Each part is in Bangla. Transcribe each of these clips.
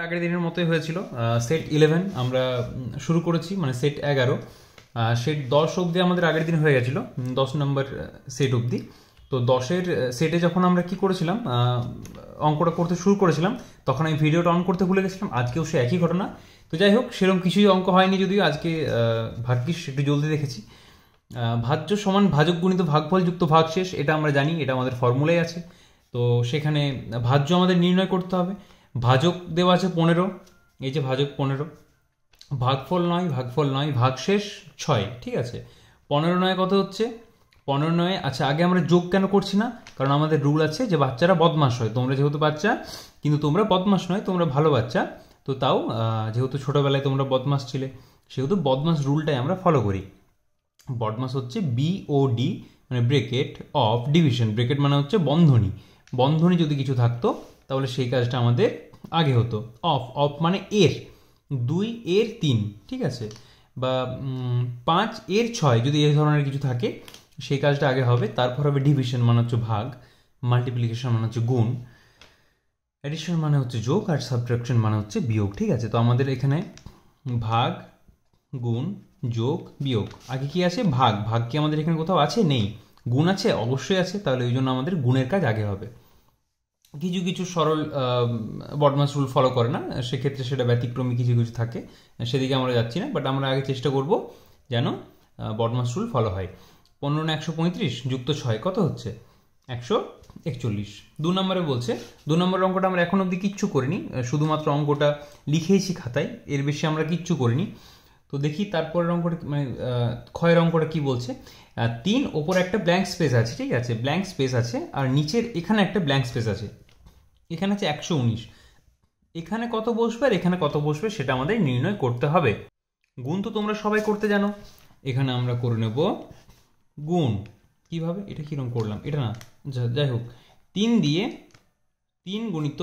আগের দিনের মতোই হয়েছিল। সেট 11 আমরা শুরু করেছি, মানে সেট 11। সেট 10 অবধি আমাদের আগের দিন হয়ে গেছিলো, 10 নম্বর সেট অবধি। তো 10-এর সেটে যখন আমরা কি করেছিলাম, অঙ্কটা করতে শুরু করেছিলাম, তখন আমি ভিডিওটা অন করতে ভুলে গেছিলাম। আজকেও সে একই ঘটনা। তো যাই হোক, সেরকম কিছুই অঙ্ক হয়নি, যদিও আজকে ভাগ্যিস একটু জলদি দেখেছি। ভাজ্য সমান ভাজক গুণিত ভাগফল যুক্ত ভাগশেষ, এটা আমরা জানি, এটা আমাদের ফর্মুলায় আছে। তো সেখানে ভাজ্য আমাদের নির্ণয় করতে হবে। ভাজক দেওয়া আছে 15, এই যে ভাজক 15, ভাগফল নয়, ভাগশেষ 6। ঠিক আছে, 15 কত হচ্ছে? 15 আচ্ছা, আগে আমরা যোগ কেন করছি না? কারণ আমাদের রুল আছে যে বাচ্চারা বদমাশ হয়। তোমরা যেহেতু বাচ্চা, কিন্তু তোমরা বদমাশ নয়, তোমরা ভালো বাচ্চা। তো তাও যেহেতু ছোটোবেলায় তোমরা বদমাশ ছিলে, সেহেতু বদমাশ রুলটাই আমরা ফলো করি। বদমাস হচ্ছে BOD, মানে ব্রেকেট অফ ডিভিশন। ব্রেকেট মানে হচ্ছে বন্ধনী। বন্ধনী যদি কিছু থাকতো তাহলে সেই কাজটা আমাদের আগে হতো। অফ অফ মানে এর 2 এর 3, ঠিক আছে, বা 5 এর 6, যদি এই ধরনের কিছু থাকে সেই কাজটা আগে হবে। তারপর হবে ডিভিশন, মানে হচ্ছে ভাগ। মাল্টিপ্লিকেশন মানে হচ্ছে গুণ। অ্যাডিশন মানে হচ্ছে যোগ। আর সাবট্রাকশন মানে হচ্ছে বিয়োগ। ঠিক আছে, তো আমাদের এখানে ভাগ, গুণ, যোগ, বিয়োগ। আগে কি আছে? ভাগ। ভাগ কি আমাদের এখানে কোথাও আছে? নেই। গুণ আছে? অবশ্যই আছে। তাহলে ওই জন্য আমাদের গুণের কাজ আগে হবে। কিছু কিছু সরল বদমাস রুল ফলো করে না, সেক্ষেত্রে সেটা ব্যতিক্রমী কিছু কিছু থাকে, সেদিকে আমরা যাচ্ছি না। বাট আমরা আগে চেষ্টা করব যেন বদমাস রুল ফলো হয়। 15 না 135 যুক্ত 6 কত হচ্ছে? 141। 2 নম্বরে বলছে, 2 নম্বরের অঙ্কটা আমরা এখন অবধি কিচ্ছু করিনি, শুধুমাত্র অঙ্কটা লিখেইছি খাতায়, এর বেশি আমরা কিচ্ছু করিনি। তো দেখি তারপরের অঙ্কটা, মানে ক্ষয়ের অঙ্কটা কি বলছে। 3 ওপরে একটা ব্ল্যাঙ্ক স্পেস আছে, ঠিক আছে, ব্ল্যাঙ্ক স্পেস আছে, আর নিচের এখানে একটা ব্ল্যাঙ্ক স্পেস আছে। এখানে আছে 119। এখানে কত বসবে আর এখানে কত বসবে সেটা আমাদের নির্ণয় করতে হবে। গুণ তো তোমরা সবাই করতে জানো। এখানে আমরা করে নেব গুণ। কিভাবে? এটা কিরকম করলাম, এটা না, যাই হোক, 3 দিয়ে 3 গুণিত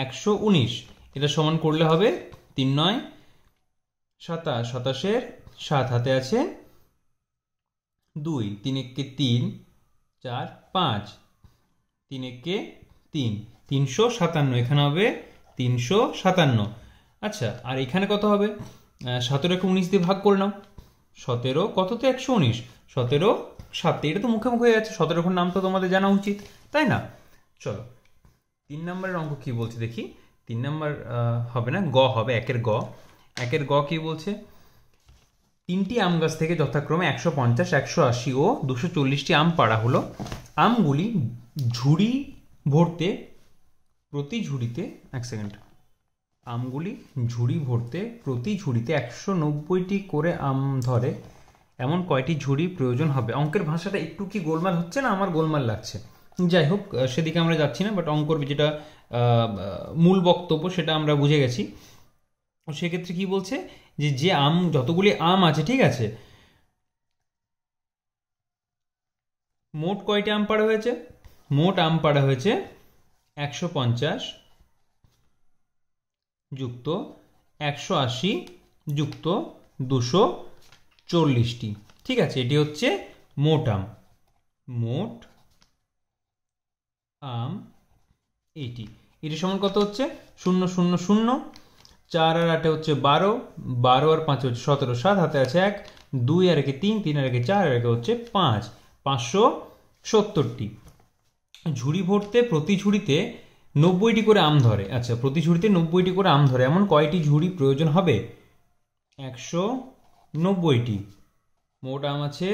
119, এটা সমান করলে হবে 3 9 27, 27-এর 7 হাতে আছে 2, 3 একে 3, 4 5, 3 একে 3, 357। এখানে হবে 357। আচ্ছা, আর এখানে কত হবে? 17-কে 19 দিয়ে ভাগ করে নাও। 17 কততে 119? 17 7, এটা তো মুখে মুখে হয়ে যাচ্ছে। 17 নাম তো তোমাদের জানা উচিত, তাই না? চলো 3 নম্বরের অঙ্ক কি বলছে দেখি। 3 নম্বর হবে না, গ হবে, একের গ। একের গ কি বলছে? 3টি আম গাছ থেকে যথাক্রমে 150, 180 ও 240টি আম পাড়া হলো। আমগুলি ঝুড়ি ভরতে প্রতি ঝুড়িতে, এক সেকেন্ড, আমগুলি ঝুড়ি ভরতে প্রতি ঝুড়িতে 190টি করে আম ধরে এমন কয়টি ঝুড়ি প্রয়োজন হবে? অঙ্কের ভাষাটা একটু কি গোলমাল হচ্ছে না? আমার গোলমাল লাগছে। যাই হোক, সেদিকে আমরা যাচ্ছি না। বাট অঙ্কর যেটা মূল বক্তব্য সেটা আমরা বুঝে গেছি। সেক্ষেত্রে কি বলছে, যে আম, যতগুলি আম আছে, ঠিক আছে, মোট কয়টি আম পাড়া হয়েছে? মোট আম পাড়া হয়েছে 150 যুক্ত 180 যুক্ত 240টি। ঠিক আছে, এটি হচ্ছে মোট আম। মোট আম এইটি, এটি সমান কত হচ্ছে? 0 0 0, 4 আর 8 হচ্ছে 12, 12 আর 5 হচ্ছে 17, 7 হাতে আছে 1, 2 আর 1 3, 3 আর 1 4, আর 1 হচ্ছে 5, 570টি। ঝুড়ি ভরতে প্রতি ঝুড়িতে 90টি করে আম ধরে। আচ্ছা, প্রতি ঝুড়িতে 90টি করে আম ধরে এমন কয়টি ঝুড়ি প্রয়োজন হবে? 190টি। মোট আম আছে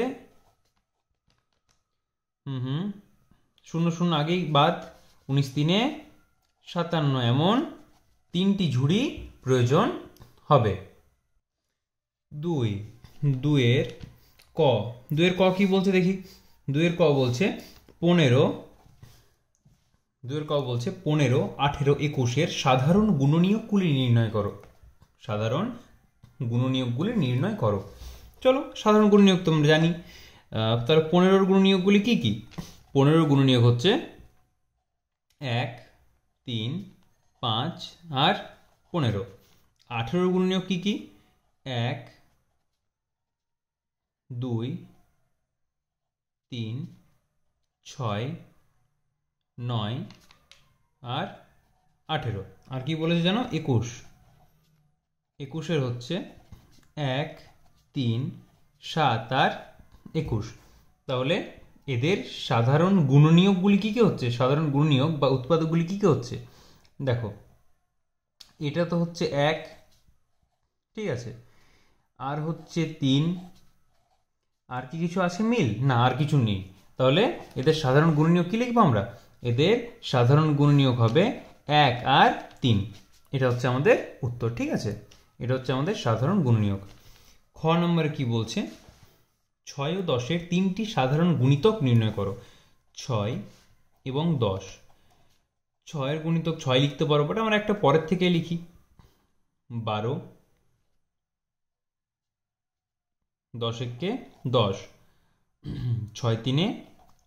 0 0 আগেই বাদ, 19 3 57, এমন 3টি ঝুড়ি প্রয়োজন হবে। 2 2-এর ক। 2-এর ক কি বলছে দেখি। 2-এর ক বলছে 15, 2-এর ক বলছে 15, 18, 21-এর সাধারণ গুণনীয়কগুলি নির্ণয় করো। সাধারণ গুণনীয়কগুলি নির্ণয় করো। চলো, সাধারণ গুণনীয়ক তো আমরা জানি। তাহলে 15-র গুণনীয়কগুলি কি কি? 15-র গুণনীয়ক হচ্ছে 1 3 5 আর 15। 18-র গুণনীয়ক কি কি? 1 2 3 6 9 আর 18। আর কি বলেছে জানো? 21। 21-এর হচ্ছে 1, 3, 7 আর 21। তাহলে এদের সাধারণ গুণনীয়কগুলি কি কি হচ্ছে? সাধারণ গুণনীয়ক বা উৎপাদকগুলি কি কি হচ্ছে দেখো। এটা তো হচ্ছে 1, ঠিক আছে, আর হচ্ছে 3, আর কি কিছু আছে মিল? না, আর কিছু নেই। তাহলে এদের সাধারণ গুণনীয়ক কি লিখবো আমরা? এদের সাধারণ গুণনীয়ক হবে 1 আর 3। এটা হচ্ছে আমাদের উত্তর, ঠিক আছে। এটা হচ্ছে আমাদের সাধারণ গুণনীয়ক। খ নম্বরে কি বলছে? 6 ও 10-এর 3টি সাধারণ গুণিতক নির্ণয় করো। 6 এবং 10। 6-এর গুণিতক 6 লিখতে পারো, বাট আমরা একটা পরের থেকে লিখি। 12, 10 একে 10, 6 3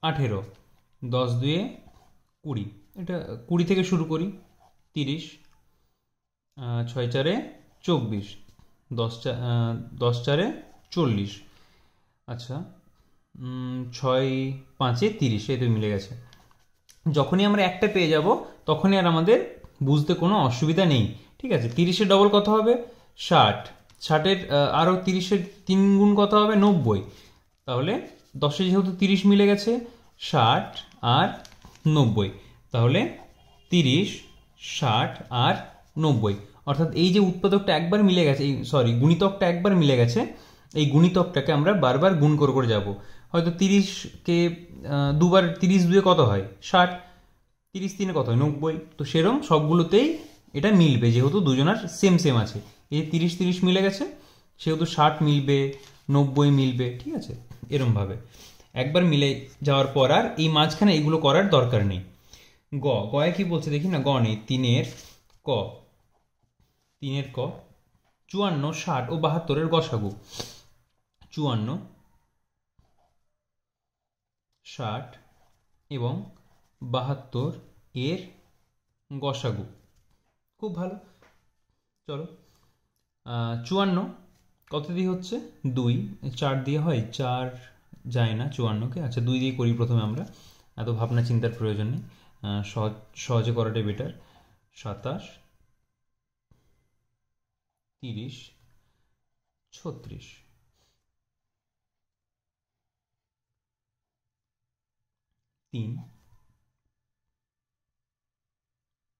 18, 10 2 20। এটা 20 থেকে শুরু করি। 30, 6 4 24, 10 4 40। আচ্ছা, 6 5 30, এই তো মিলে গেছে। যখনই আমরা একটা পেয়ে যাব তখনই আর আমাদের বুঝতে কোনো অসুবিধা নেই, ঠিক আছে। 30-এর ডবল কত হবে? 60। 60-এর আরও 30-এর 3 গুণ কত হবে? 90। তাহলে 10-এ যেহেতু 30 মিলে গেছে, 60 আর 90, তাহলে 30, 60 আর 90। অর্থাৎ এই যে উৎপাদকটা একবার মিলে গেছে, এই সরি গুণিতকটা একবার মিলে গেছে, এই গুণিতকটাকে আমরা বারবার গুণ করে করে যাব। হয়তো 30-কে দুবার, 30 2 কত হয়? 60, 30 3 কত হয়? 90। তো সেরকম সবগুলোতেই এটা মিলবে, যেহেতু দুজনার সেম সেম আছে। এই 30 30 মিলে গেছে, সেহেতু 60 মিলবে, 90 মিলবে, ঠিক আছে। এরমভাবে একবার মিলে যাওয়ার পর আর এই মাঝখানে এগুলো করার দরকার নেই। গয়ে কি বলছে দেখি না। গ নেই, 3-এর ক। 3-এর ক, 54, 60 ও 72-এর গসাগু। 54, 60 এবং 72 এর গসাগু। খুব ভালো। চলো, 54 কত দিয়ে হচ্ছে? 2। 4 দিয়ে হয়? 4 যায় না 54-কে। আচ্ছা, 2 দিয়ে করি প্রথমে আমরা, এত ভাবনা চিন্তার প্রয়োজন নেই, সহজে করাটাই বেটার। 27, 30, 36। 3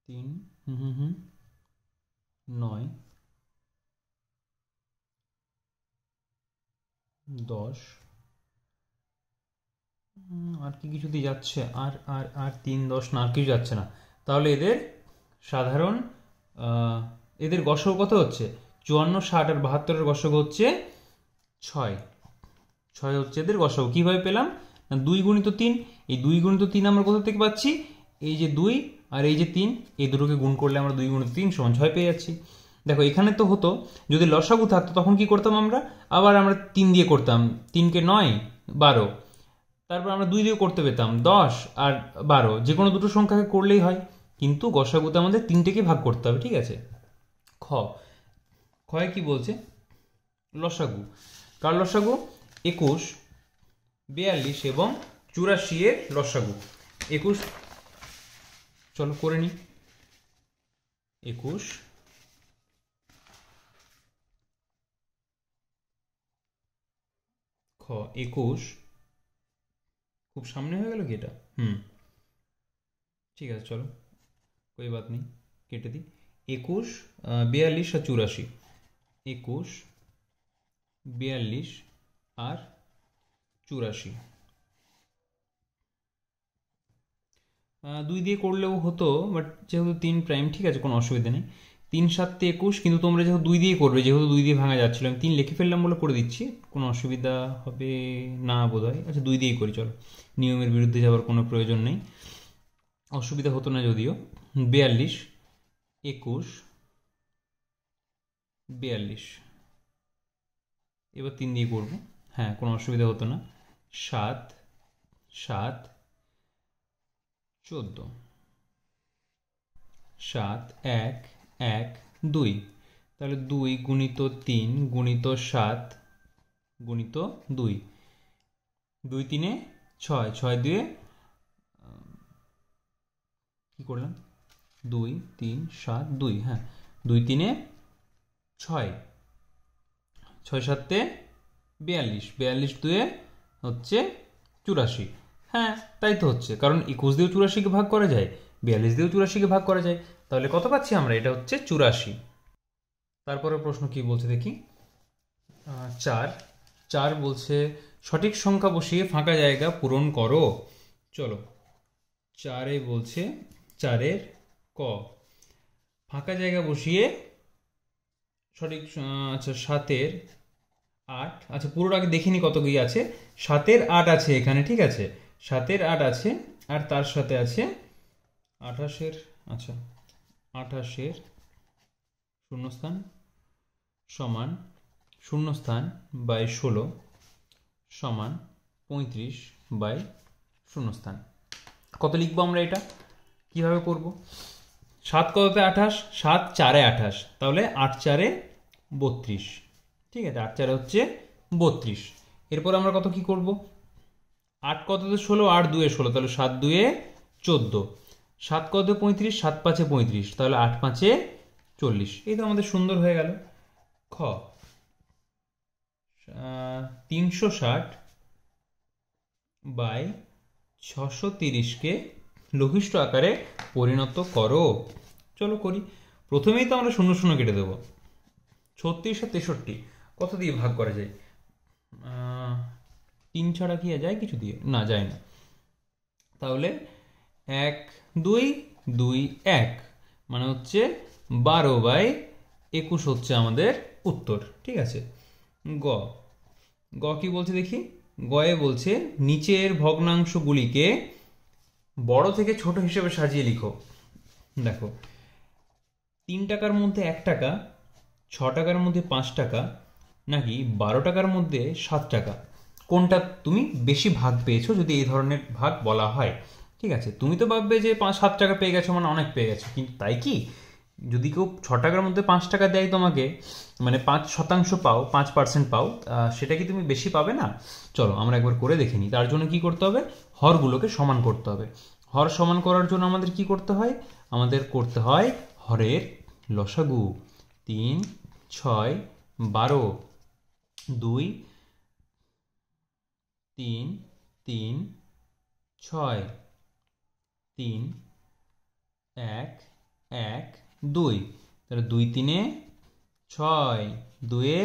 3 9, 10। আর কি কিছু দিয়ে যাচ্ছে? আর আর আর 3 10 না, আর কিছু যাচ্ছে না। তাহলে এদের সাধারণ এদের গসাগু কত হচ্ছে? 54, 60 আর 72-এর গসাগু হচ্ছে 6। 6 হচ্ছে এদের গসাগু। কিভাবে পেলাম? না, 2 গুণিত 3। এই 2 গুণিত 3 আমরা কোথা থেকে পাচ্ছি? এই যে 2 আর এই যে 3, এই দুটোকে গুণ করলে আমরা 2 গুণিত 3 সমান 6 পেয়ে যাচ্ছি। দেখো, এখানে তো হতো যদি লসাগু থাকতো তখন কি করতাম আমরা? আবার আমরা 3 দিয়ে করতাম। 3-কে 9, 12। তারপর আমরা 2 দিয়ে করতে পেতাম 10 আর 12, যে কোনো দুটো সংখ্যাকে করলেই হয়। কিন্তু গসাগুতে আমাদের 3টেকে ভাগ করতে হবে, ঠিক আছে। খ, খয়ে কি বলছে? লসাগু। কার লসাগু? 21, 42 এবং 84 এর লসাগু। 21, চলো করে নি। 21, খ 21, খুব সামনে হয়ে গেল কি এটা? ঠিক আছে, চলো, कोई बात नहीं, কেটে দিই। 21, 42 আর 84। 21, 42 আর 84। 2 দিয়ে করলেও হতো, বাট যেহেতু 3 প্রাইম, ঠিক আছে, কোনো অসুবিধা নেই। 3 7 21, কিন্তু তোমরা যেহেতু 2 দিয়ে করবে, যেহেতু 2 দিয়ে ভাঙা যাচ্ছিল, আমি 3 লিখে ফেললাম বলে করে দিচ্ছি, কোনো অসুবিধা হবে না বোধ হয়। আচ্ছা, 2 দিয়েই করি, চলো, নিয়মের বিরুদ্ধে যাওয়ার কোনো প্রয়োজন নেই, অসুবিধা হতো না যদিও। 42, 21, 42, এবার 3 দিয়ে করবো, হ্যাঁ, কোনো অসুবিধা হতো না। 7 7 14, 7 1 1 2। তাহলে 2 গুণিত 3 গুণিত 7 গুণিত 2। 2 3 6, 6 2 কি করলাম? 2 3 7 2, হ্যাঁ 2 3 6, 6 7 42, 42 2 হচ্ছে 84। হ্যাঁ তাই তো হচ্ছে, কারণ 21 দিয়েও 84কে ভাগ করা যায়, 42 দিয়েও 84কে ভাগ করা যায়, তাহলে কত পাচ্ছি আমরা? এটা হচ্ছে 84। তারপরে প্রশ্ন কি বলছে দেখি। 4, 4 বলছে সঠিক সংখ্যা বসিয়ে ফাঁকা জায়গা পূরণ করো। চলো, 4 বলছে 4 ক, ফাঁকা জায়গা বসিয়ে সঠিক আচ্ছা 7 8, আচ্ছা পুরোটা আগে দেখিনি কত কি আছে। 7 8 আছে এখানে, ঠিক আছে 7 8 আছে, আর তার সাথে আছে 28, আচ্ছা 28 শূন্যস্থান সমান শূন্যস্থান বাই 16 সমান 35 বাই শূন্যস্থান। কত লিখবো আমরা? এটা কিভাবে করব? 7 কততে 28, 7 4 28, তাহলে 8 4 32, ঠিক আছে 8 4 হচ্ছে 32। এরপর আমরা কত কি করব? 8 কততে 16, 8 2 16, তাহলে 7 2 14, 7 কততে 35, 7 5 35, তাহলে 8 5 40। এই তো আমাদের সুন্দর হয়ে গেল। খ 360 বাই 630কে লঘিষ্ঠ আকারে পরিণত করো। চলো করি। প্রথমেই তো আমরা 0 0 কেটে দেবো। 36 আর 63 কত দিয়ে ভাগ করা যায়? 3 ছাড়া কি যায় কিছু দিয়ে? না, যায় না। তাহলে 1 2 2 1, মানে হচ্ছে 12 বাই 21 হচ্ছে আমাদের উত্তর, ঠিক আছে। গ, গ কি বলছে দেখি। গয়ে বলছে নিচের ভগ্নাংশগুলিকে বড় থেকে ছোট হিসেবে সাজিয়ে লিখো। দেখো, 3 টাকার মধ্যে 1 টাকা, 6 টাকার মধ্যে 5 টাকা, নাকি 12 টাকার মধ্যে 7 টাকা, কোনটা তুমি বেশি ভাগ পেয়েছো যদি এই ধরনের ভাগ বলা হয়? ঠিক আছে, তুমি তো ভাববে যে 7 টাকা পেয়ে গেছো মানে অনেক পেয়ে গেছো, কিন্তু তাই কি? যদি কেউ 6 টাকার মধ্যে 5 টাকা দেয় তোমাকে, মানে 5% পাও, 5% পাও, সেটা কি তুমি বেশি পাবে না? চলো আমরা একবার করে দেখে নিই। তার জন্য কি করতে হবে? হরগুলোকে সমান করতে হবে। হর সমান করার জন্য আমাদের কি করতে হয়? আমাদের করতে হয় হরের লসাগু। 3 6 12, 2 3 3 6, 3 1 1 2, তাহলে 2 3 6, 2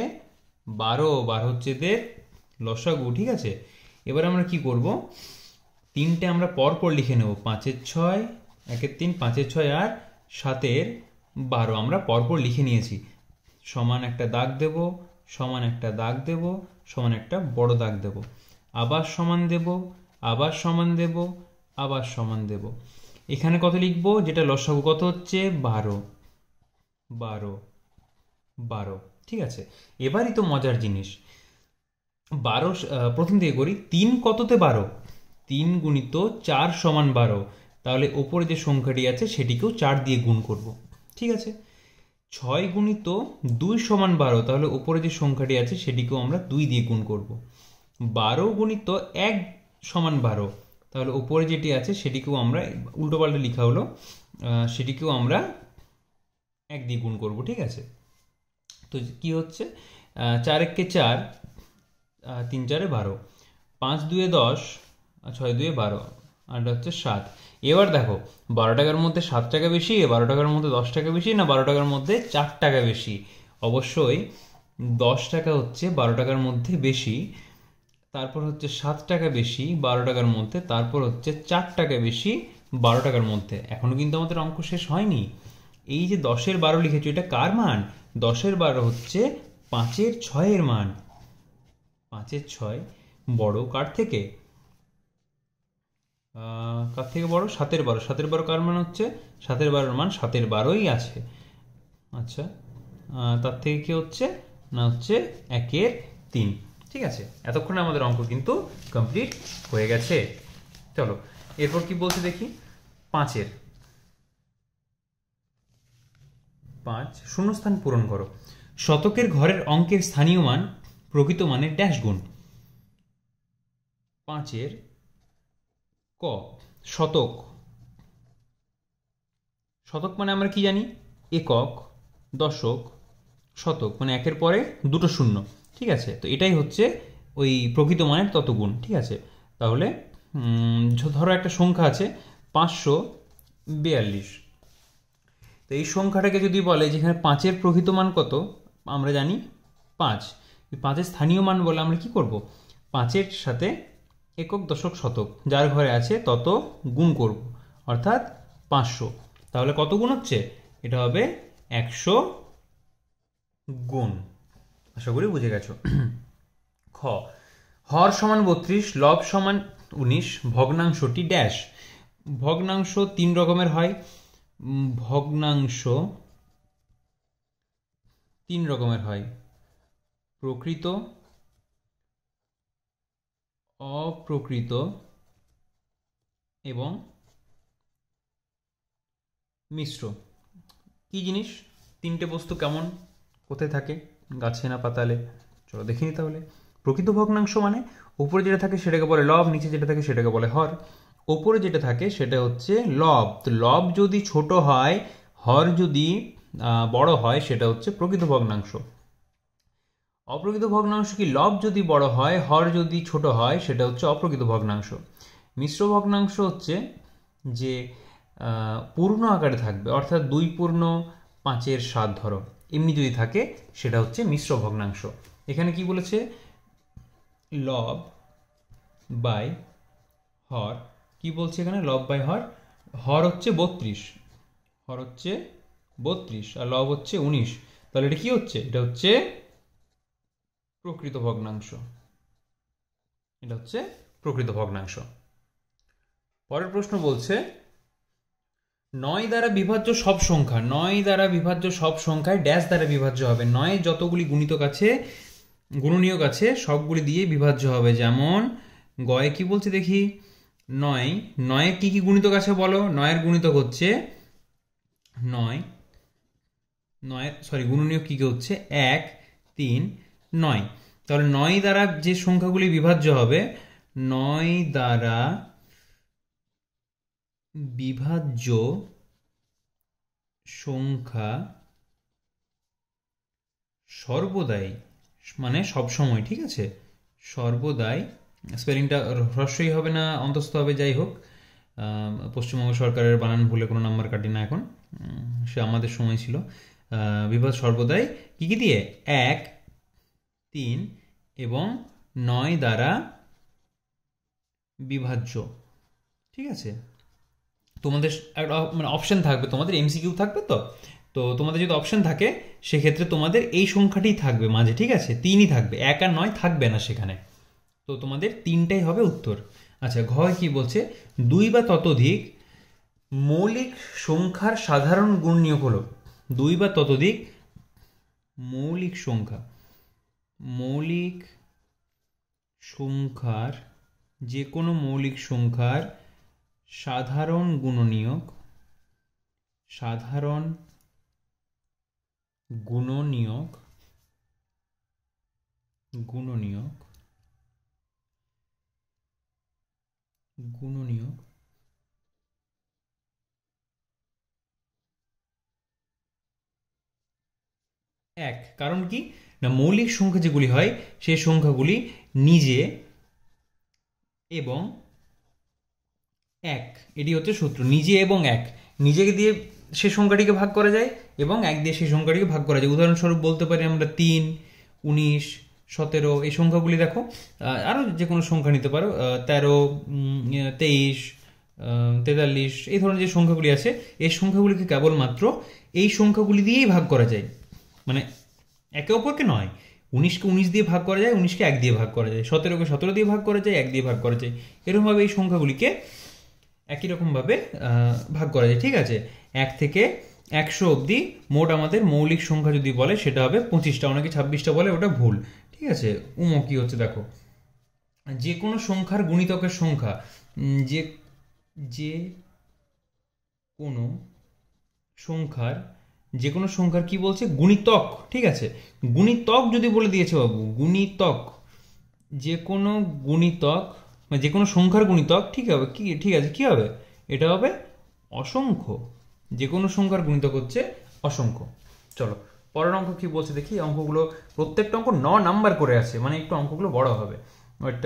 12, 12 হচ্ছে এদের লসাগু, ঠিক আছে। এবার আমরা কি করব? 3টে আমরা পর পর লিখে নেব। 5 6, 1 3, 5 6 আর 7 12 আমরা পরপর লিখে নিয়েছি। সমান একটা দাগ দেব, সমান একটা দাগ দেব, সমান একটা বড় দাগ দেব, আবার সমান দেব, আবার সমান দেব, আবার সমান দেব। এখানে কত লিখব? যেটা লসাগু কত হচ্ছে? 12 12 12, ঠিক আছে। এবারই তো মজার জিনিস। 12 প্রথম থেকে করি। 3 কততে 12? 3 গুণিত 4 সমান 12, তাহলে ওপরে যে সংখ্যাটি আছে সেটিকেও 4 দিয়ে গুণ করব, ঠিক আছে। 6 গুণিত 2 সমান 12, তাহলে ওপরে যে সংখ্যাটি আছে সেটিকেও আমরা 2 দিয়ে গুণ করব। 12 গুণিত 1 সমান 12, তাহলে ওপরে যেটি আছে সেটিকেও আমরা, উল্টোপাল্টা লেখা হলো, সেটিকেও আমরা 1 দিয়ে গুণ করব, ঠিক আছে। তো কি হচ্ছে? 4 1 4, 3 4 12, 5 2 10, 6 2 12, আর হচ্ছে 7। এবার দেখো, 12 টাকার মধ্যে 7 টাকা বেশি, 12 টাকার মধ্যে 10 টাকা বেশি, না 12 টাকার মধ্যে 4 টাকা বেশি? অবশ্যই 10 টাকা হচ্ছে 12 টাকার মধ্যে বেশি, তারপর হচ্ছে 7 টাকা বেশি 12 টাকার মধ্যে, তারপর হচ্ছে 4 টাকা বেশি 12 টাকার মধ্যে। এখনো কিন্তু আমাদের অঙ্ক শেষ হয়নি। এই যে 10 12 লিখেছো, এটা কার মান? 10 12 হচ্ছে 5 6 মান। 5 6 বড় কার থেকে? কার থেকে বড়? 7 12। 7 12 কার মান হচ্ছে? 7 12 মান 7 12ই আছে। আচ্ছা, তার থেকে কি হচ্ছে? না হচ্ছে 1 3, ঠিক আছে। এতক্ষণে আমাদের অঙ্ক কিন্তু কমপ্লিট হয়ে গেছে। চলো এরপর কি বলছে দেখি। 5 শূন্যস্থান পূরণ করো। শতকের ঘরের অঙ্কের স্থানীয় মান প্রকৃত মানের ড্যাশ গুণ। 5 ক, শতক, শতক মানে আমরা কি জানি, একক, দশক, শতক, মানে একের পরে দুটো শূন্য, ঠিক আছে। তো এটাই হচ্ছে ওই প্রকৃত মানের ততগুণ, ঠিক আছে। তাহলে ধরো একটা সংখ্যা আছে 542, তো এই সংখ্যাটাকে যদি বলে যেখানে 5-এর প্রকৃত মান কত, আমরা জানি 5, 5-এর স্থানীয় মান বলে আমরা কি করব, 5-এর সাথে একক, দশক, শতক যার ঘরে আছে তত গুণ করব, অর্থাৎ 500। তাহলে কত গুণ হচ্ছে, এটা হবে 100 গুণ। আশা করি বুঝে গেছো। খ, হর সমান 32, লব সমান 19, ভগ্নাংশটি ড্যাশ। ভগ্নাংশ 3 রকমের হয়, ভগ্নাংশ 3 রকমের হয়, প্রকৃত, অপ্রকৃত এবং মিশ্র। কি জিনিস, তিনটে বস্তু কেমন, কোথায় থাকে, গাছে না পাতালে, চলো দেখিনি। তাহলে প্রকৃত ভগ্নাংশ মানে উপরে যেটা থাকে সেটাকে বলে লব, নিচে যেটা থাকে সেটাকে বলে হর। ওপরে যেটা থাকে সেটা হচ্ছে লব, তো লব যদি ছোট হয়, হর যদি বড় হয়, সেটা হচ্ছে প্রকৃত ভগ্নাংশ। অপ্রকৃত ভগ্নাংশ কি, লব যদি বড় হয়, হর যদি ছোট হয়, সেটা হচ্ছে অপ্রকৃত ভগ্নাংশ। মিশ্র ভগ্নাংশ হচ্ছে যে পূর্ণ আকারে থাকবে, অর্থাৎ 2/5 ধরো, এমনি যদি থাকে সেটা হচ্ছে মিশ্র ভগ্নাংশ। এখানে কি বলেছে, লব বাই হর, কি বলছে এখানে, লব বাই হর। হর হচ্ছে 32, হর হচ্ছে 32 আর লব হচ্ছে 19, তাহলে এটা কি হচ্ছে, এটা হচ্ছে প্রকৃত ভগ্নাংশ, এটা হচ্ছে প্রকৃত ভগ্নাংশ। পরের প্রশ্ন বলছে 9 দ্বারা বিভাজ্য সব সংখ্যা, 9 দ্বারা বিভাজ্য সব সংখ্যায় ড্যাশ দ্বারা বিভাজ্য হবে। 9 যতগুলি গুণিতক আছে, গুণনীয়ক আছে, সবগুলি দিয়ে বিভাজ্য হবে। যেমন গয়ে কি বলছে দেখি, 9 কি কি গুণিতক আছে বলো। 9-এর গুণিতক হচ্ছে 9, গুণনীয়ক কি কি হচ্ছে 1, 3, 9। তাহলে 9 দ্বারা যে সংখ্যাগুলি বিভাজ্য হবে, 9 দ্বারা বিভাজ্য সংখ্যা সর্বদাই, মানে সবসময়, ঠিক আছে, সর্বদাই, স্পেলিংটা হ্রস্বই হবে না অন্তস্থ হবে, যাই হোক, পশ্চিমবঙ্গ সরকারের বানান ভুলে কোনো নাম্বার কাটি না এখন, সে আমাদের সময় ছিল। বিভাজ্য সর্বদাই কি কি দিয়ে, 1, 3 এবং 9 দ্বারা বিভাজ্য, ঠিক আছে। তোমাদের একটা মানে অপশন থাকবে, তোমাদের এমসিকিউ থাকবে, তো তোমাদের যদি অপশন থাকে সেক্ষেত্রে তোমাদের এই সংখ্যাটি থাকবে মাঝে, ঠিক আছে, 3ই থাকবে, 1 আর 9 থাকবে না সেখানে, তো তোমাদের 3টাই হবে উত্তর। আচ্ছা, ঘ কি বলছে, 2 বা ততোধিক মৌলিক সংখ্যার সাধারণ গুণনীয়ক হলো। 2 বা ততোধিক মৌলিক সংখ্যার যে কোনো মৌলিক সংখ্যার সাধারণ গুণনীয়ক, এক। কারণ কি না, মৌলিক সংখ্যা যেগুলি হয় সেই সংখ্যাগুলি নিজে এবং এক, এটি হচ্ছে সূত্র, নিজে এবং এক। নিজেকে দিয়ে সে সংখ্যাটিকে ভাগ করা যায় এবং এক দিয়ে সেই সংখ্যাটিকে ভাগ করা যায়। উদাহরণস্বরূপ বলতে পারি আমরা 3, 19, 17, এই সংখ্যাগুলি দেখো, আরও যে কোনো সংখ্যা নিতে পারো, 13, 23, 43, এই ধরনের যে সংখ্যাগুলি আছে, এই সংখ্যাগুলিকে কেবলমাত্র এই সংখ্যাগুলি দিয়েই ভাগ করা যায়, মানে একে অপরকে নয়। 19কে 19 দিয়ে ভাগ করা যায়, 19কে 1 দিয়ে ভাগ করা যায়, 17কে 17 দিয়ে ভাগ করা যায়, 1 দিয়ে ভাগ করা যায়, এরকমভাবে এই সংখ্যাগুলিকে একই রকমভাবে ভাগ করা যায়, ঠিক আছে। 1 থেকে 100 অবধি মোট আমাদের মৌলিক সংখ্যা যদি বলে সেটা হবে 25টা, অনেকে 26টা বলে, ওটা ভুল, ঠিক আছে। কি হচ্ছে দেখো, যে কোনো সংখ্যার গুণিতকের সংখ্যা, যে কোনো সংখ্যার কি বলছে, গুণিতক, ঠিক আছে। গুণিতক যদি বলে দিয়েছে বাবু, গুণিতক, যে কোনো গুণিতক মানে যে কোনো সংখ্যার গুণিতক, ঠিক হবে, ঠিক আছে, কি হবে, এটা হবে অসংখ্য, যে কোনো সংখ্যার গুণিতক হচ্ছে অসংখ্য। চলো পরের অঙ্ক কি বলছে দেখি। অঙ্কগুলো প্রত্যেকটা অঙ্ক 9 নাম্বার করে আছে, মানে একটু অঙ্কগুলো বড় হবে, বাট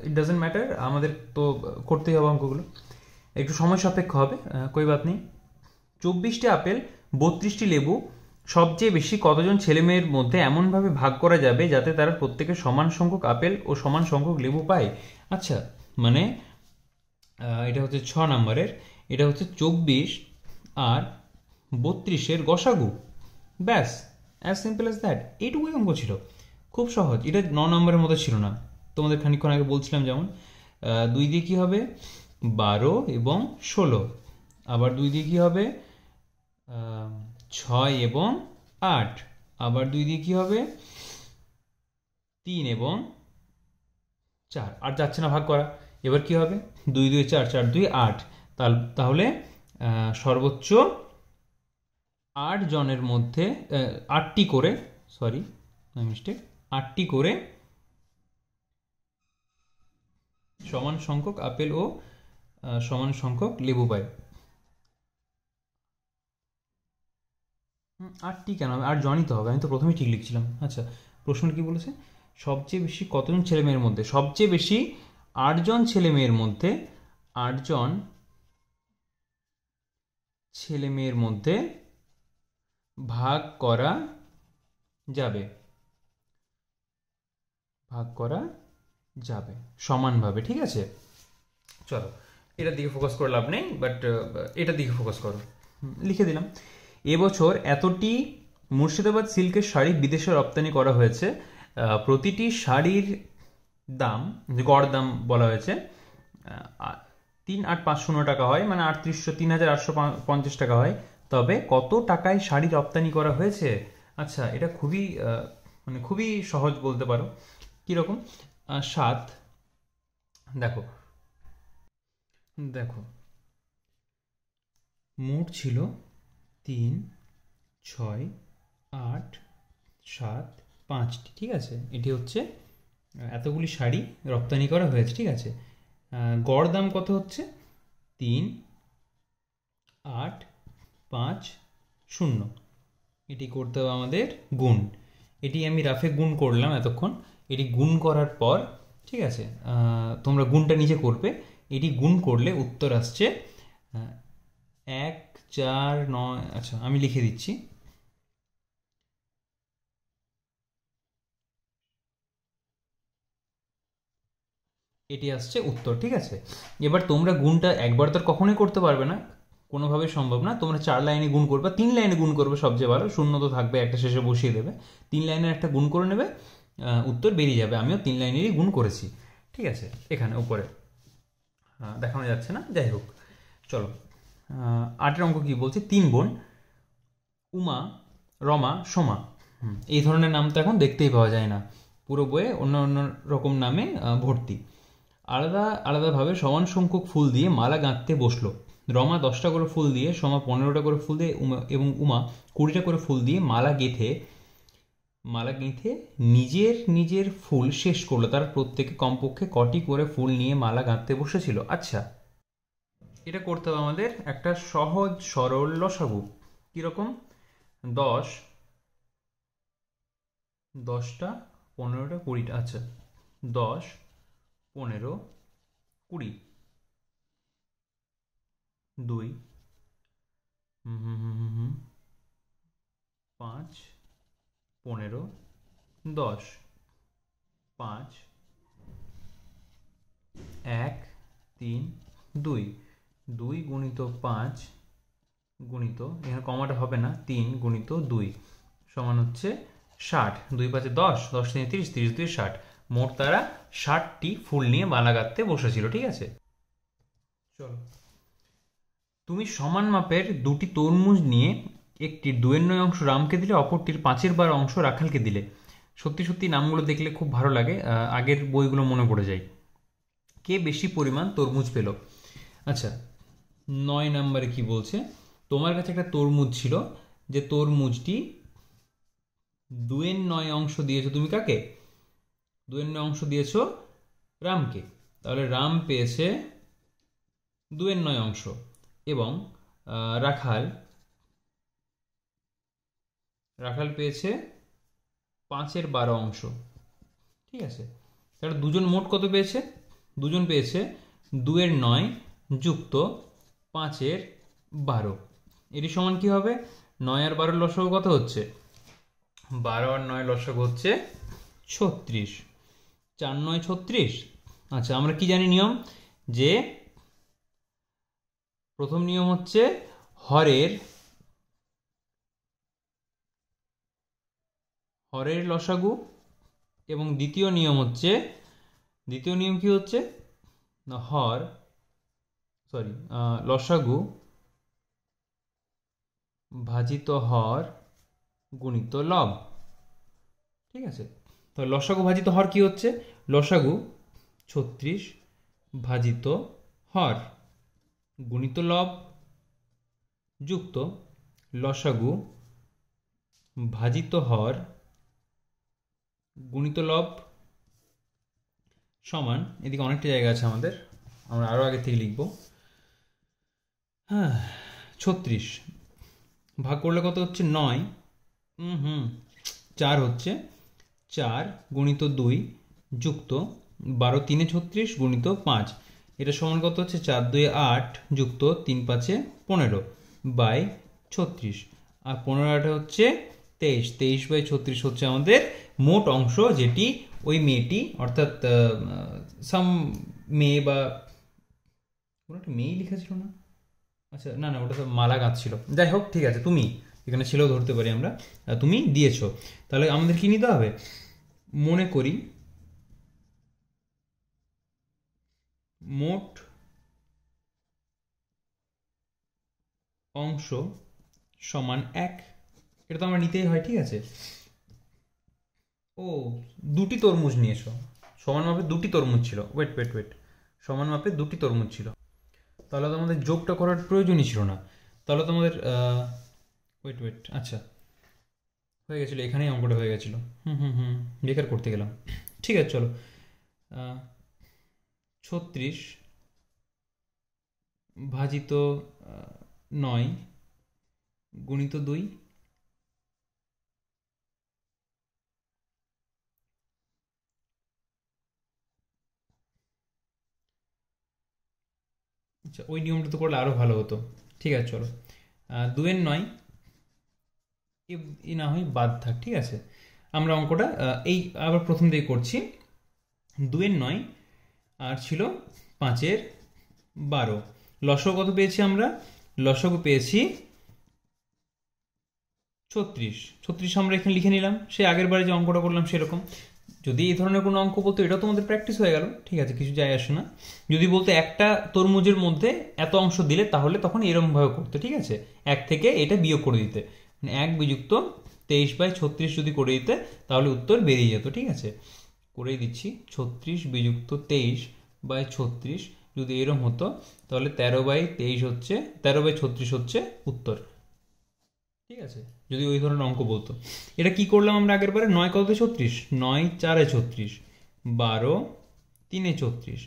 ইট ডাজেন্ট ম্যাটার, আমাদের তো করতেই হবে অঙ্কগুলো, একটু সময় সাপেক্ষ হবে, কই বাত নেই। 24টি আপেল 32টি লেবু সবচেয়ে বেশি কতজন ছেলেমেয়ের মধ্যে এমনভাবে ভাগ করা যাবে যাতে তারা প্রত্যেকে সমান সংখ্যক আপেল ও সমান সংখ্যক লেবু পায়। আচ্ছা, মানে এটা হচ্ছে 6 নাম্বারের, এটা হচ্ছে 24 আর 32-এর গসাগু, ব্যাস, অ্যাজ সিম্পল অ্যাজ দ্যাট, এইটুকুই অঙ্ক ছিল, খুব সহজ। এটা 9 নম্বরের মতো ছিল না, তোমাদের খানিকক্ষণ আগে বলছিলাম যেমন 2 দিয়ে কি হবে 12 এবং 16, আবার 2 দিয়ে কি হবে 6 এবং 8, আবার 2 দিয়ে কি হবে 3 এবং 4, আর যাচ্ছে না ভাগ করা। এবার কি হবে 2 2 4, 4 2 8, তাহলে সর্বোচ্চ 8 জনের মধ্যে 8টি করে, সরি মিস্টেক, 8টি করে সমান সংখ্যক আপেল ও সমান সংখ্যক লেবু পায়। 8টি কেন হবে, 8 জনই তো হবে, আমি তো প্রথমেই ঠিক লিখছিলাম। আচ্ছা, প্রশ্ন কি বলেছে, সবচেয়ে বেশি কতজন ছেলে মেয়ের মধ্যে, সবচেয়ে বেশি 8 জন ছেলে মেয়ের মধ্যে, 8 জন ছেলে মেয়ের মধ্যে ভাগ করা যাবে, ভাগ করা যাবে সমানভাবে, ঠিক আছে। চলো এটার দিকে ফোকাস করে লাভ নেই, বাট এটার দিকে ফোকাস করো, লিখে দিলাম। এবছর এতটি মুর্শিদাবাদ সিল্কের শাড়ি বিদেশে রপ্তানি করা হয়েছে, প্রতিটি শাড়ির দাম, গড় দাম বলা হয়েছে 3,850 টাকা হয়, মানে 3,850 টাকা হয়। তবে কত টাকায় শাড়ি রপ্তানি করা হয়েছে? আচ্ছা, এটা খুবই মানে খুবই সহজ বলতে পারো। কীরকম? 7, দেখো দেখো মোট ছিল 3, 6, 8, 7, 5টি, ঠিক আছে। এটি হচ্ছে এতগুলি শাড়ি রপ্তানি করা হয়েছে, ঠিক আছে। গড় দাম কত হচ্ছে 3, 8, 5, 0। এটি করতে হবে আমাদের গুণ, এটি আমি রাফে গুণ করলাম এতক্ষণ। এটি গুণ করার পর, ঠিক আছে, তোমরা গুণটা নিজে করবে। এটি গুণ করলে উত্তর আসছে 1, 4, 9, আচ্ছা আমি লিখে দিচ্ছি। এটি আসছে উত্তর, ঠিক আছে। এবার তোমরা গুণটা একবার তো কখনোই করতে পারবে না, কোনোভাবে সম্ভব না। তোমরা 4 লাইনে গুণ করবে, 3 লাইনে গুণ করবে, সবচেয়ে ভালো, শূন্য তো থাকবে, একটা শেষে বসিয়ে দেবে, 3 লাইনের একটা গুণ করে নেবে, উত্তর বেরিয়ে যাবে। আমিও 3 লাইনেরই গুণ করেছি, ঠিক আছে। এখানে উপরে দেখানো যাচ্ছে না, যাই হোক। চলো 8এর অঙ্ক কি বলছে, 3 বোন উমা, রমা, সোমা, এই ধরনের নাম তো এখন দেখতেই পাওয়া যায় না, পুরো বইয়ে অন্য অন্য রকম নামে ভর্তি। আলাদা আলাদাভাবে সমান সংখ্যক ফুল দিয়ে মালা গাঁথতে বসলো। রমা 10টা করে ফুল দিয়ে, সোমা 15টা করে ফুল দিয়ে, এবং উমা 20টা করে ফুল দিয়ে মালা গেঁথে নিজের নিজের ফুল শেষ করলো। তারা প্রত্যেকে কমপক্ষে কটি করে ফুল নিয়ে মালা গাঁথতে বসেছিল। আচ্ছা, এটা করতে হবে আমাদের একটা সহজ সরল লসাগু। কিরকম? 10, 10টা, 15টা, 20টা, আচ্ছা 10, 15, 20, 2, 5, 15, 10, 5, 1, 3, 2, 2 গুণিত 5 গুণিত, এখানে কমাটা হবে না, 3 গুণিত 2 সমান হচ্ছে 60। 2 5 10, 10 3 30, 30 2 60। মোট তারা 60টি ফুল নিয়ে মালা গাঁথতে বসেছিল, ঠিক আছে। চলো, তুমি সমান মাপের 2টি তরমুজ নিয়ে একটির 2/9 অংশ রামকে দিলে, অপরটির 5/12 অংশ রাখালকে দিলে। সত্যি সত্যি নামগুলো দেখলে খুব ভালো লাগে, আগের বইগুলো মনে পড়ে যায়। কে বেশি পরিমাণ তরমুজ পেল? আচ্ছা, 9 নম্বরে কি বলছে, তোমার কাছে একটা তরমুজ ছিল, যে তরমুজটি 2/9 অংশ দিয়েছো তুমি কাকে? 2/9 অংশ দিয়েছো রামকে। তাহলে রাম পেয়েছে 2/9 অংশ, এবং রাখাল রাখাল পেয়েছে 5/12 অংশ। ঠিক আছে, তাহলে দুজন মোট কত পেয়েছে? দুজন পেয়েছে 2/9 যুক্ত 5/12। এটি সমান কি হবে? 9 আর 12 লসাগু কত হচ্ছে? 12 আর 9 লসাগু হচ্ছে 36। 4 9 36। আচ্ছা, আমরা কি জানি নিয়ম? যে প্রথম নিয়ম হচ্ছে হরের লসাগু, এবং দ্বিতীয় নিয়ম কি হচ্ছে না, লসাগু ভাজিত হর গুণিত লব। ঠিক আছে, তো লসাগু ভাজিত হর কি হচ্ছে? লসাগু 36 ভাজিত হর গুণিত লব যুক্ত লসাগু ভাজিত হর গুণিত লব সমান, এদিকে অনেকটা জায়গা আছে আমাদের, আমরা আরো আগে থেকে লিখব। হ্যাঁ, 36 ভাগ করলে কত হচ্ছে? 9। 4 হচ্ছে 4 গুণিত 2 যুক্ত 12 3 36 গুণিত 5, এটা সমান কত হচ্ছে? 4 2 8 যুক্ত 3 5 15 বাই 36, আর 15 8 হচ্ছে 23। 23/36 হচ্ছে আমাদের মোট অংশ, যেটি ওই মেয়েটি, অর্থাৎ সাম মেয়ে বা কোনো একটা মেয়ে লেখা ছিল না? আচ্ছা, না না, ওটা তো মালা গাছ ছিল। যাই হোক, ঠিক আছে, তুমি এখানে ছেলেও ধরতে পারি আমরা, তুমি দিয়েছো। তাহলে আমাদের কি নিতে হবে? মনে করি মোট অংশ সমান 1। এটা তো আমরা নিতেই হয়। ঠিক আছে, ও, দুটি তরমুজ নিয়েছো, সমান মাপে দুটি তরমুজ ছিল। ওয়েট ওয়েট ওয়েট, সমান মাপে দুটি তরমুজ ছিল, তাহলে তো আমাদের যোগটা করার প্রয়োজনই ছিল না। তাহলে তো আমাদের ওয়েট ওয়েট, আচ্ছা, হয়ে গেছিলো, এখানেই অঙ্কটা হয়ে গেছিলো। বেকার করতে গেলাম। ঠিক আছে, চলো। 36 ভাজিত 9 গুণিত 2, আচ্ছা, ওই নিয়মটা তো করলে আরো ভালো হতো। ঠিক আছে, চলো। 2/9 না হয় বাদ থাক। ঠিক আছে, আমরা অঙ্কটা এই আবার প্রথম দিকে করছি। 2/9 আর ছিল 5/12। লসাগু কত পেয়েছি আমরা? লসাগু পেয়েছি 36। 36 আমরা এখানে লিখে নিলাম, সে আগের বারে যে অঙ্কটা করলাম সেরকম। যদি এই ধরনের কোনো অঙ্ক বলতো, এটা তোমাদের প্র্যাকটিস হয়ে গেল। ঠিক আছে, কিছু যায় আসে না। যদি বলতো একটা তরমুজের মধ্যে এত অংশ দিলে, তাহলে তখন এরকমভাবে করতে। ঠিক আছে, 1 থেকে এটা বিয়োগ করে দিতে, 1 বিযুক্ত 23/36 যদি করে দিতে, তাহলে উত্তর বেরিয়ে যেত। ঠিক আছে, করেই দিচ্ছি। 36 বিযুক্ত 23/36 যদি এরম হতো, তাহলে 13/23 হচ্ছে, 13/36 হচ্ছে উত্তর। ঠিক আছে, যদি ওই ধরনের অঙ্ক বলতো। এটা কি করলাম আমরা আগের বারে? 9 কত 36, 9 4 36, 12 3 36,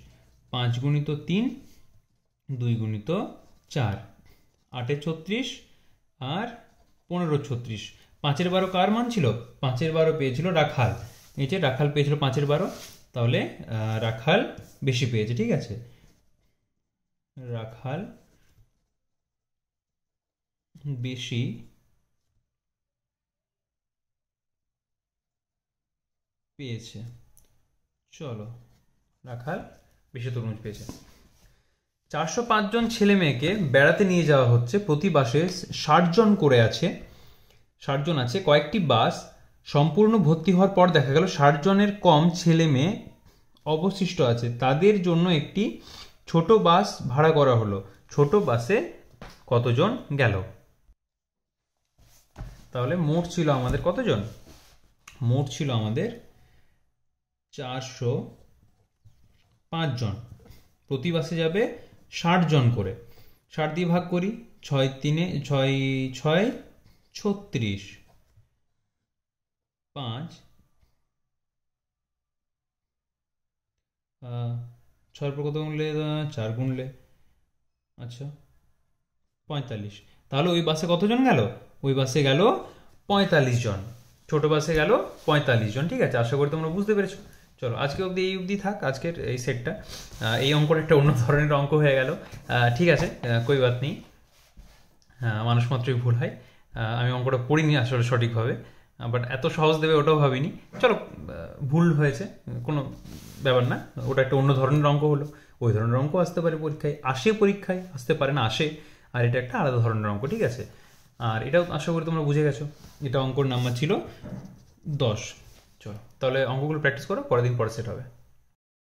5 গুণিত 3 2 গুণিত 4, 8 36 আর 15 36। 5/12 কার মান ছিল? 5/12 পেয়েছিল রাখাল। এই যে রাখাল পেয়েছিল 5/12, তাহলে রাখাল বেশি পেয়েছে। ঠিক আছে, রাখাল বেশি পেয়েছে। চলো, রাখাল বেশি তরমুজ পেয়েছে। 405 জন ছেলে মেয়েকে বেড়াতে নিয়ে যাওয়া হচ্ছে। প্রতি বাসে 60 জন করে আছে, 60 জন আছে। কয়েকটি বাস সম্পূর্ণ ভর্তি হওয়ার পর দেখা গেল 60 জনের কম ছেলে মেয়ে অবশিষ্ট আছে। তাদের জন্য একটি ছোট বাস ভাড়া করা হলো। ছোট বাসে কতজন গেল? তাহলে মোট ছিল আমাদের কতজন? মোট ছিল আমাদের 405 জন। প্রতি বাসে যাবে 60 জন করে। 60 দিয়ে ভাগ করি, 6 3 6 6 36, 5 6 পর কত গুনলে? 4 গুনলে। আচ্ছা, 45। তাহলে ওই বাসে কতজন গেল? ওই বাসে গেল 45 জন, ছোট বাসে গেল 45 জন। ঠিক আছে, আশা করি তোমরা বুঝতে পেরেছো। চলো আজকে অবধি এই অবধি থাক আজকের এই সেটটা। এই অঙ্কটা একটা অন্য ধরনের অঙ্ক হয়ে গেল, ঠিক আছে, কই বাত নেই, মানুষ মাত্রই ভুল হয়। আমি অঙ্কটা পড়িনি আসলে সঠিকভাবে, বাট এত সহজ দেবে ওটাও ভাবিনি। চলো, ভুল হয়েছে, কোনো ব্যাপার না, ওটা একটা অন্য ধরনের অঙ্ক হলো। ওই ধরনের অঙ্ক আসতে পারে পরীক্ষায়, আসে পরীক্ষায়, আসতে পারে না, আসে। আর এটা একটা আলাদা ধরনের অঙ্ক, ঠিক আছে। আর এটাও আশা করি তোমরা বুঝে গেছো, এটা অঙ্কর নাম্বার ছিল 10। চলো তাহলে অঙ্কগুলো প্র্যাকটিস করো, পরের দিন পরে সেট হবে।